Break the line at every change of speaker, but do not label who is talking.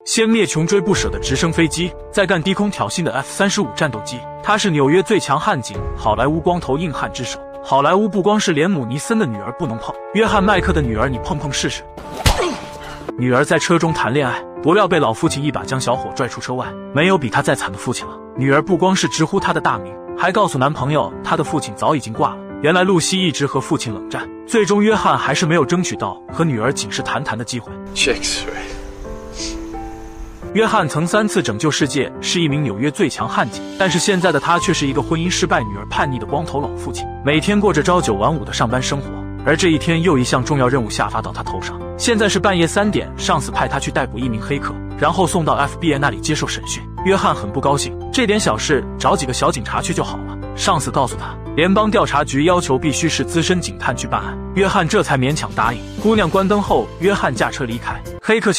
先灭穷追不舍的直升飞机，再干低空挑衅的 F-35战斗机。他是纽约最强悍警，好莱坞光头硬汉之首。好莱坞不光是连姆尼森的女儿不能碰，约翰麦克的女儿你碰碰试试。女儿在车中谈恋爱，不料被老父亲一把将小伙拽出车外。没有比他再惨的父亲了。女儿不光是直呼他的大名，还告诉男朋友他的父亲早已经挂了。原来露西一直和父亲冷战，最终约翰还是没有争取到和女儿仅是谈谈的机会。约翰曾3次拯救世界，是一名纽约最强悍警，但是现在的他却是一个婚姻失败、女儿叛逆的光头老父亲，每天过着朝9晚5的上班生活。而这一天又一项重要任务下发到他头上，现在是半夜3点，上司派他去逮捕一名黑客，然后送到 FBI 那里接受审讯。约翰很不高兴，这点小事找几个小警察去就好了。上司告诉他，联邦调查局要求必须是资深警探去办案，约翰这才勉强答应。姑娘关灯后，约翰驾车离开，黑客小